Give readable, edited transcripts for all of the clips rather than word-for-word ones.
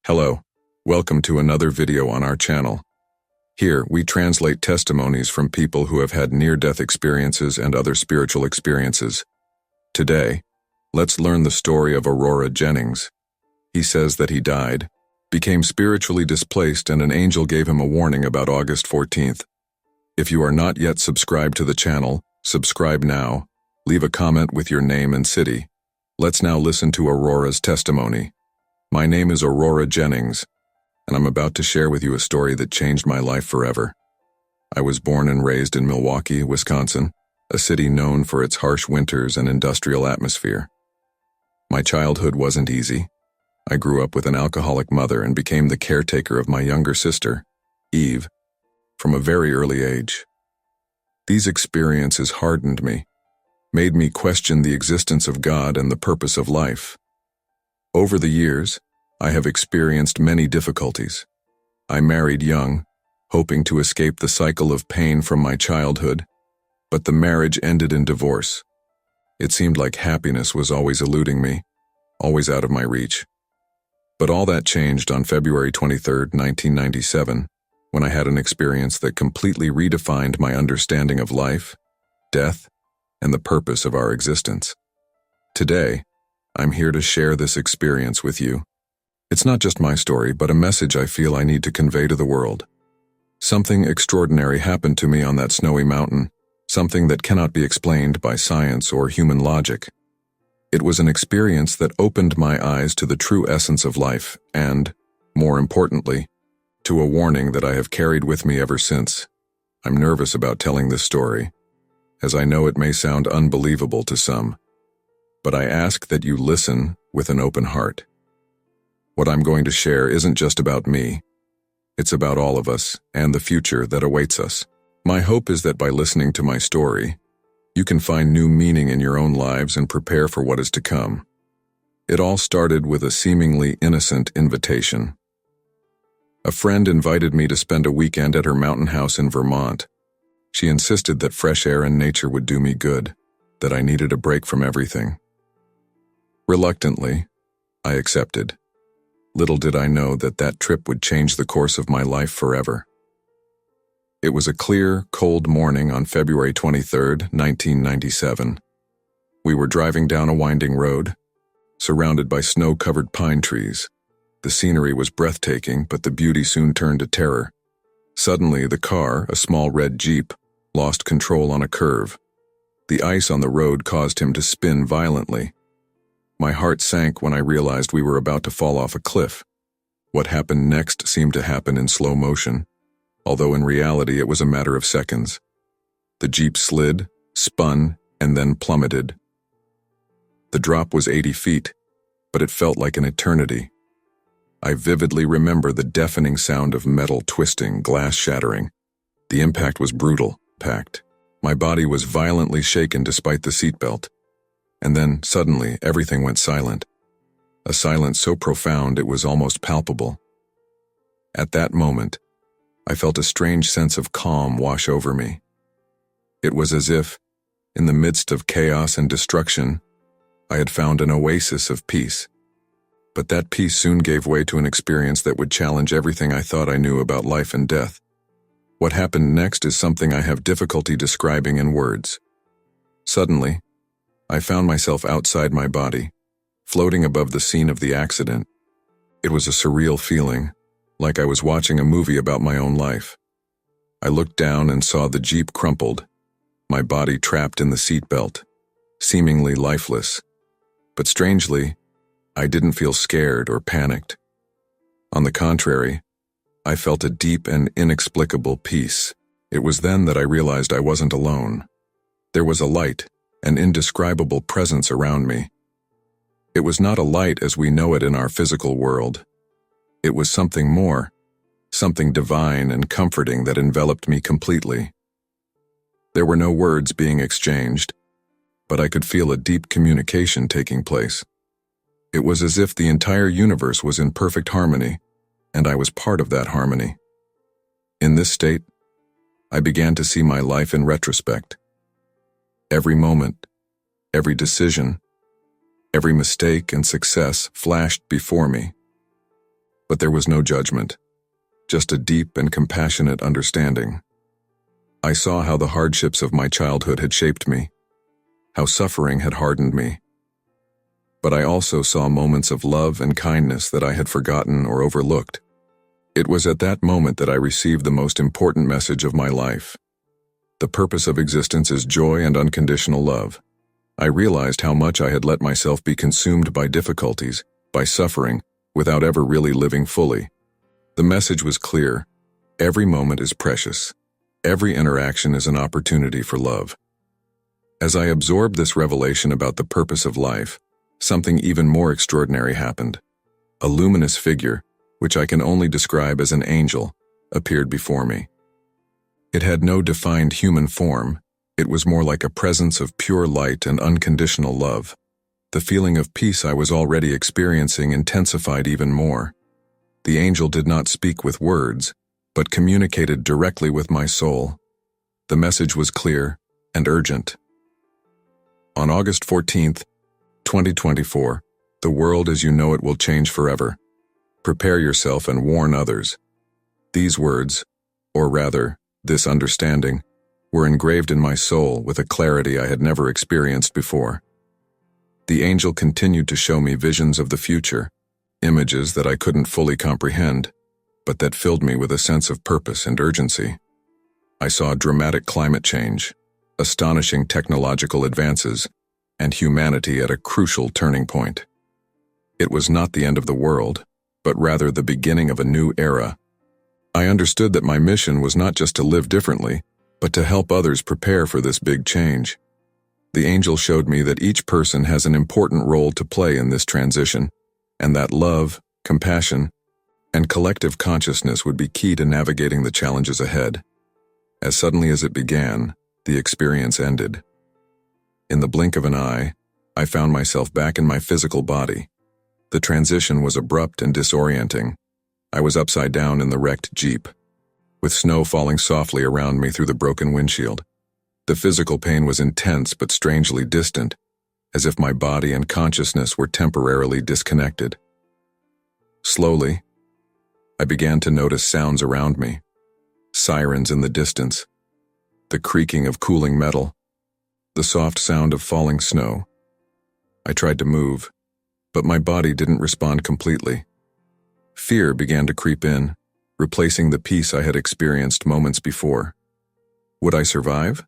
Hello, welcome to another video on our channel. Here, we translate testimonies from people who have had near-death experiences and other spiritual experiences. Today, let's learn the story of Aurora Jennings. He says that he died, became spiritually displaced, and an angel gave him a warning about August 14th. If you are not yet subscribed to the channel, subscribe now. Leave a comment with your name and city. Let's now listen to Aurora's testimony. My name is Aurora Jennings, and I'm about to share with you a story that changed my life forever. I was born and raised in Milwaukee, Wisconsin, a city known for its harsh winters and industrial atmosphere. My childhood wasn't easy. I grew up with an alcoholic mother and became the caretaker of my younger sister, Eve, from a very early age. These experiences hardened me, made me question the existence of God and the purpose of life. Over the years, I have experienced many difficulties. I married young, hoping to escape the cycle of pain from my childhood, but the marriage ended in divorce. It seemed like happiness was always eluding me, always out of my reach. But all that changed on February 23, 1997, when I had an experience that completely redefined my understanding of life, death, and the purpose of our existence. Today, I'm here to share this experience with you. It's not just my story, but a message I feel I need to convey to the world. Something extraordinary happened to me on that snowy mountain, something that cannot be explained by science or human logic. It was an experience that opened my eyes to the true essence of life and, more importantly, to a warning that I have carried with me ever since. I'm nervous about telling this story, as I know it may sound unbelievable to some. But I ask that you listen with an open heart. What I'm going to share isn't just about me. It's about all of us and the future that awaits us. My hope is that by listening to my story, you can find new meaning in your own lives and prepare for what is to come. It all started with a seemingly innocent invitation. A friend invited me to spend a weekend at her mountain house in Vermont. She insisted that fresh air and nature would do me good, that I needed a break from everything. Reluctantly, I accepted. Little did I know that that trip would change the course of my life forever. It was a clear, cold morning on February 23, 1997. We were driving down a winding road, surrounded by snow-covered pine trees. The scenery was breathtaking, but the beauty soon turned to terror. Suddenly, the car, a small red Jeep, lost control on a curve. The ice on the road caused him to spin violently. My heart sank when I realized we were about to fall off a cliff. What happened next seemed to happen in slow motion, although in reality it was a matter of seconds. The Jeep slid, spun, and then plummeted. The drop was 80 feet, but it felt like an eternity. I vividly remember the deafening sound of metal twisting, glass shattering. The impact was brutal, packed. My body was violently shaken despite the seatbelt. And then, suddenly, everything went silent. A silence so profound it was almost palpable. At that moment, I felt a strange sense of calm wash over me. It was as if, in the midst of chaos and destruction, I had found an oasis of peace. But that peace soon gave way to an experience that would challenge everything I thought I knew about life and death. What happened next is something I have difficulty describing in words. Suddenly, I found myself outside my body, floating above the scene of the accident. It was a surreal feeling, like I was watching a movie about my own life. I looked down and saw the Jeep crumpled, my body trapped in the seatbelt, seemingly lifeless. But strangely, I didn't feel scared or panicked. On the contrary, I felt a deep and inexplicable peace. It was then that I realized I wasn't alone. There was a light, an indescribable presence around me. It was not a light as we know it in our physical world. It was something more, something divine and comforting that enveloped me completely. There were no words being exchanged, but I could feel a deep communication taking place. It was as if the entire universe was in perfect harmony, and I was part of that harmony. In this state, I began to see my life in retrospect. Every moment, every decision, every mistake and success flashed before me. But there was no judgment, just a deep and compassionate understanding. I saw how the hardships of my childhood had shaped me, how suffering had hardened me. But I also saw moments of love and kindness that I had forgotten or overlooked. It was at that moment that I received the most important message of my life. The purpose of existence is joy and unconditional love. I realized how much I had let myself be consumed by difficulties, by suffering, without ever really living fully. The message was clear. Every moment is precious. Every interaction is an opportunity for love. As I absorbed this revelation about the purpose of life, something even more extraordinary happened. A luminous figure, which I can only describe as an angel, appeared before me. It had no defined human form. It was more like a presence of pure light and unconditional love. The feeling of peace I was already experiencing intensified even more. The angel did not speak with words, but communicated directly with my soul. The message was clear and urgent. On August 14th, 2024, the world as you know it will change forever. Prepare yourself and warn others. These words, or rather, this understanding, were engraved in my soul with a clarity I had never experienced before. The angel continued to show me visions of the future, images that I couldn't fully comprehend, but that filled me with a sense of purpose and urgency. I saw dramatic climate change, astonishing technological advances, and humanity at a crucial turning point. It was not the end of the world, but rather the beginning of a new era. I understood that my mission was not just to live differently, but to help others prepare for this big change. The angel showed me that each person has an important role to play in this transition, and that love, compassion, and collective consciousness would be key to navigating the challenges ahead. As suddenly as it began, the experience ended. In the blink of an eye, I found myself back in my physical body. The transition was abrupt and disorienting. I was upside down in the wrecked Jeep, with snow falling softly around me through the broken windshield. The physical pain was intense but strangely distant, as if my body and consciousness were temporarily disconnected. Slowly, I began to notice sounds around me, sirens in the distance, the creaking of cooling metal, the soft sound of falling snow. I tried to move, but my body didn't respond completely. Fear began to creep in, replacing the peace I had experienced moments before. Would I survive?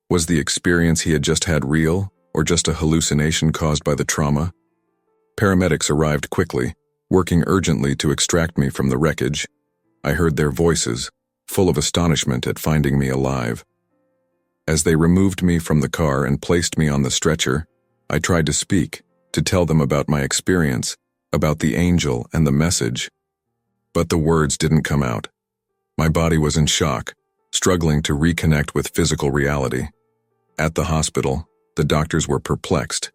Was the experience he had just had real, or just a hallucination caused by the trauma? Paramedics arrived quickly, working urgently to extract me from the wreckage. I heard their voices, full of astonishment at finding me alive. As they removed me from the car and placed me on the stretcher, I tried to speak, to tell them about my experience, about the angel and the message. But the words didn't come out. My body was in shock, struggling to reconnect with physical reality. At the hospital, the doctors were perplexed.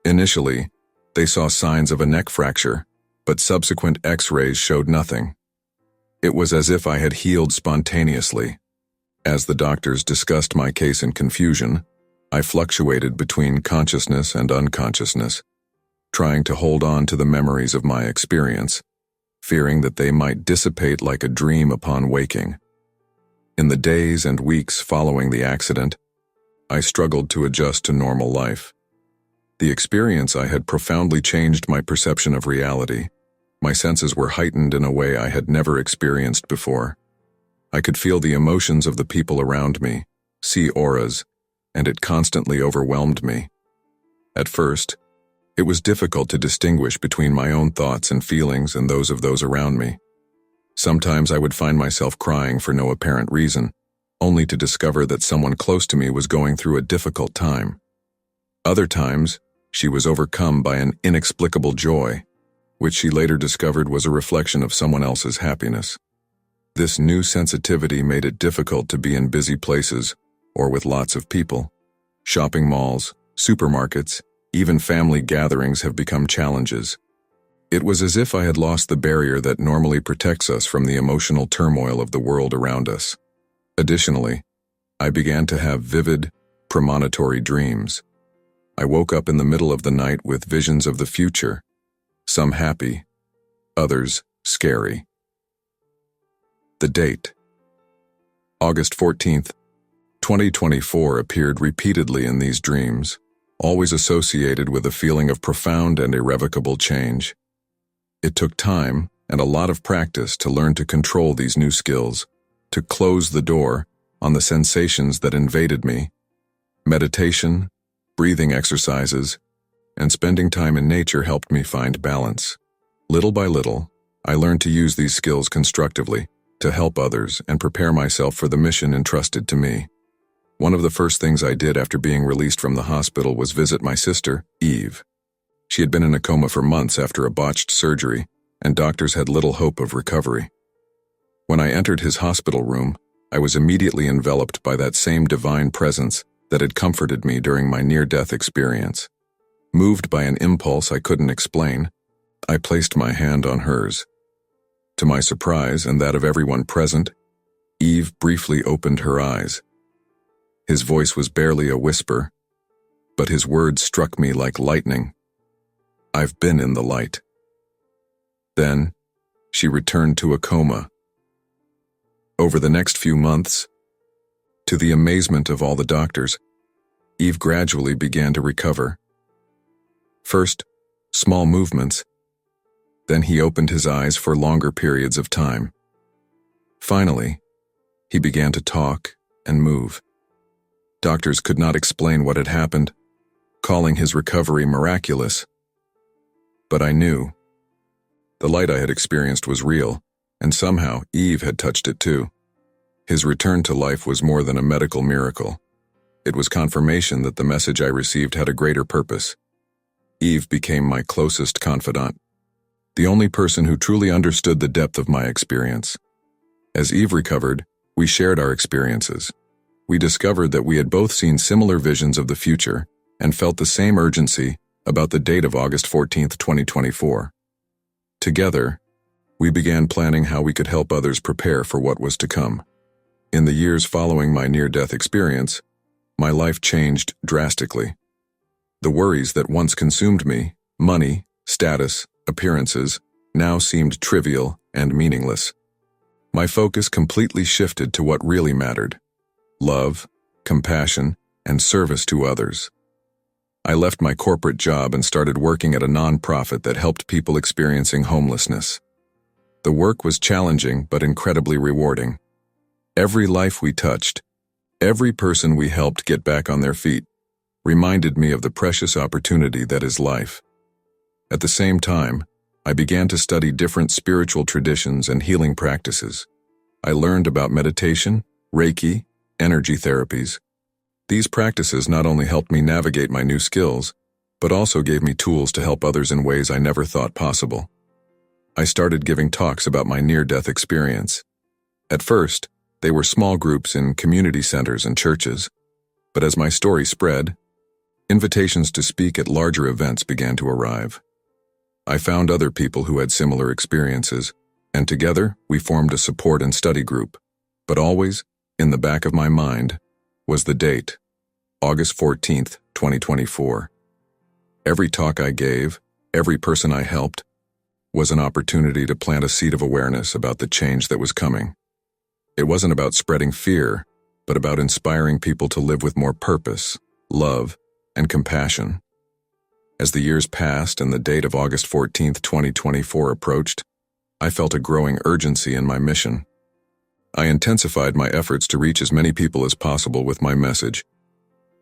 Initially, they saw signs of a neck fracture, but subsequent X-rays showed nothing. It was as if I had healed spontaneously. As the doctors discussed my case in confusion, I fluctuated between consciousness and unconsciousness, trying to hold on to the memories of my experience, fearing that they might dissipate like a dream upon waking. In the days and weeks following the accident, I struggled to adjust to normal life. The experience I had profoundly changed my perception of reality. My senses were heightened in a way I had never experienced before. I could feel the emotions of the people around me, see auras, and it constantly overwhelmed me. At first, it was difficult to distinguish between my own thoughts and feelings and those of those around me. Sometimes I would find myself crying for no apparent reason, only to discover that someone close to me was going through a difficult time. Other times, she was overcome by an inexplicable joy, which she later discovered was a reflection of someone else's happiness. This new sensitivity made it difficult to be in busy places or with lots of people. Shopping malls, supermarkets, even family gatherings have become challenges. It was as if I had lost the barrier that normally protects us from the emotional turmoil of the world around us. Additionally, I began to have vivid, premonitory dreams. I woke up in the middle of the night with visions of the future, some happy, others scary. The date, August 14th, 2024, appeared repeatedly in these dreams, always associated with a feeling of profound and irrevocable change. It took time and a lot of practice to learn to control these new skills, to close the door on the sensations that invaded me. Meditation, breathing exercises, and spending time in nature helped me find balance. Little by little, I learned to use these skills constructively, to help others and prepare myself for the mission entrusted to me. One of the first things I did after being released from the hospital was visit my sister, Eve. She had been in a coma for months after a botched surgery, and doctors had little hope of recovery. When I entered his hospital room, I was immediately enveloped by that same divine presence that had comforted me during my near-death experience. Moved by an impulse I couldn't explain, I placed my hand on hers. To my surprise and that of everyone present, Eve briefly opened her eyes. His voice was barely a whisper, but his words struck me like lightning. "I've been in the light." Then, she returned to a coma. Over the next few months, to the amazement of all the doctors, Eve gradually began to recover. First, small movements. Then he opened his eyes for longer periods of time. Finally, he began to talk and move. Doctors could not explain what had happened, calling his recovery miraculous. But I knew. The light I had experienced was real, and somehow Eve had touched it too. His return to life was more than a medical miracle. It was confirmation that the message I received had a greater purpose. Eve became my closest confidant, the only person who truly understood the depth of my experience. As Eve recovered, we shared our experiences. We discovered that we had both seen similar visions of the future and felt the same urgency about the date of August 14th, 2024. Together, we began planning how we could help others prepare for what was to come. In the years following my near-death experience, my life changed drastically. The worries that once consumed me, money, status, appearances, now seemed trivial and meaningless. My focus completely shifted to what really mattered: love, compassion, and service to others. I left my corporate job and started working at a nonprofit that helped people experiencing homelessness. The work was challenging but incredibly rewarding. Every life we touched, every person we helped get back on their feet, reminded me of the precious opportunity that is life. At the same time, I began to study different spiritual traditions and healing practices. I learned about meditation, Reiki, energy therapies. These practices not only helped me navigate my new skills, but also gave me tools to help others in ways I never thought possible. I started giving talks about my near-death experience. At first, they were small groups in community centers and churches, but as my story spread, invitations to speak at larger events began to arrive. I found other people who had similar experiences, and together we formed a support and study group. But always, in the back of my mind, was the date, August 14th, 2024. Every talk I gave, every person I helped, was an opportunity to plant a seed of awareness about the change that was coming. It wasn't about spreading fear, but about inspiring people to live with more purpose, love, and compassion. As the years passed and the date of August 14th, 2024 approached, I felt a growing urgency in my mission. I intensified my efforts to reach as many people as possible with my message.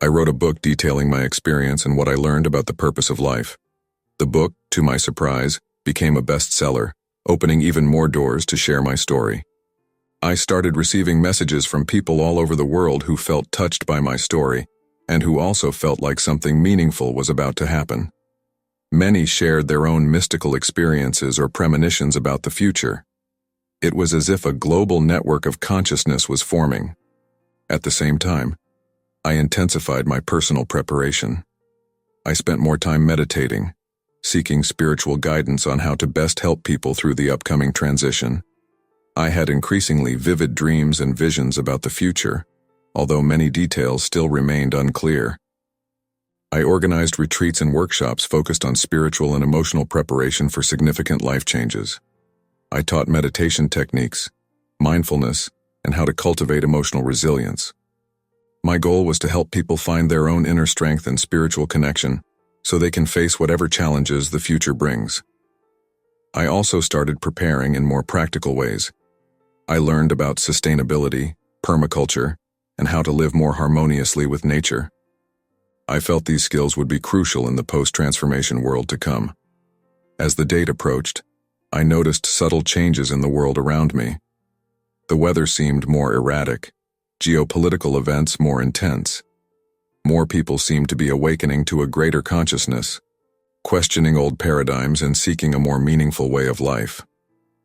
I wrote a book detailing my experience and what I learned about the purpose of life. The book, to my surprise, became a bestseller, opening even more doors to share my story. I started receiving messages from people all over the world who felt touched by my story, and who also felt like something meaningful was about to happen. Many shared their own mystical experiences or premonitions about the future. It was as if a global network of consciousness was forming. At the same time, I intensified my personal preparation. I spent more time meditating, seeking spiritual guidance on how to best help people through the upcoming transition. I had increasingly vivid dreams and visions about the future, although many details still remained unclear. I organized retreats and workshops focused on spiritual and emotional preparation for significant life changes. I taught meditation techniques, mindfulness, and how to cultivate emotional resilience. My goal was to help people find their own inner strength and spiritual connection so they can face whatever challenges the future brings. I also started preparing in more practical ways. I learned about sustainability, permaculture, and how to live more harmoniously with nature. I felt these skills would be crucial in the post-transformation world to come. As the date approached, I noticed subtle changes in the world around me. The weather seemed more erratic, geopolitical events more intense. More people seemed to be awakening to a greater consciousness, questioning old paradigms and seeking a more meaningful way of life.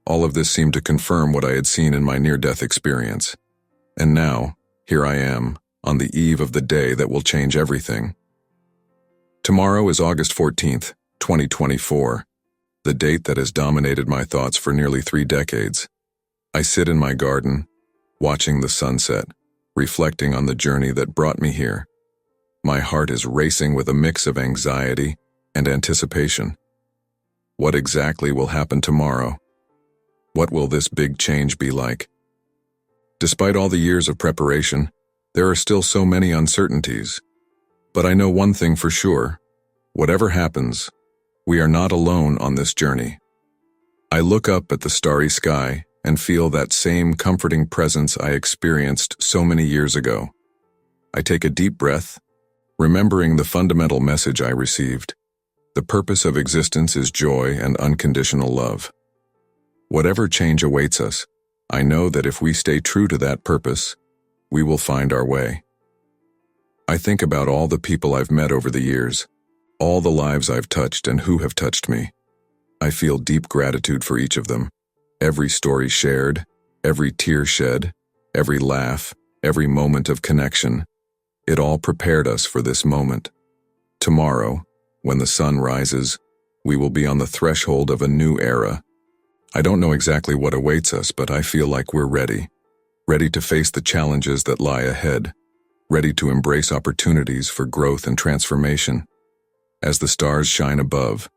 All of this seemed to confirm what I had seen in my near-death experience. And now, here I am, on the eve of the day that will change everything. Tomorrow is August 14th, 2024, the date that has dominated my thoughts for nearly 3 decades. I sit in my garden, watching the sunset, reflecting on the journey that brought me here. My heart is racing with a mix of anxiety and anticipation. What exactly will happen tomorrow? What will this big change be like? Despite all the years of preparation, there are still so many uncertainties. But I know one thing for sure: whatever happens, we are not alone on this journey. I look up at the starry sky and feel that same comforting presence I experienced so many years ago. I take a deep breath, remembering the fundamental message I received. The purpose of existence is joy and unconditional love. Whatever change awaits us, I know that if we stay true to that purpose, we will find our way. I think about all the people I've met over the years, all the lives I've touched and who have touched me. I feel deep gratitude for each of them. Every story shared, every tear shed, every laugh, every moment of connection. It all prepared us for this moment. Tomorrow, when the sun rises, we will be on the threshold of a new era. I don't know exactly what awaits us, but I feel like we're ready. Ready to face the challenges that lie ahead. Ready to embrace opportunities for growth and transformation. As the stars shine above,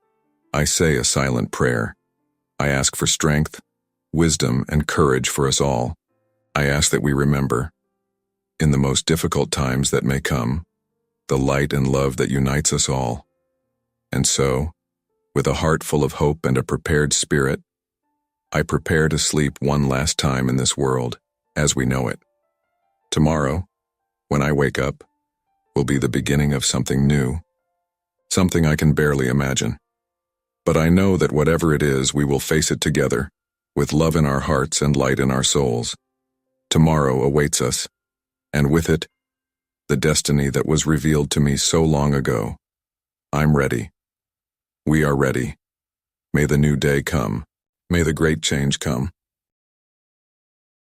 I say a silent prayer. I ask for strength, wisdom, and courage for us all. I ask that we remember, in the most difficult times that may come, the light and love that unites us all. And so, with a heart full of hope and a prepared spirit, I prepare to sleep one last time in this world, as we know it. Tomorrow, when I wake up, will be the beginning of something new, something I can barely imagine. But I know that whatever it is, we will face it together, with love in our hearts and light in our souls. Tomorrow awaits us, and with it, the destiny that was revealed to me so long ago. I'm ready. We are ready. May the new day come. May the great change come.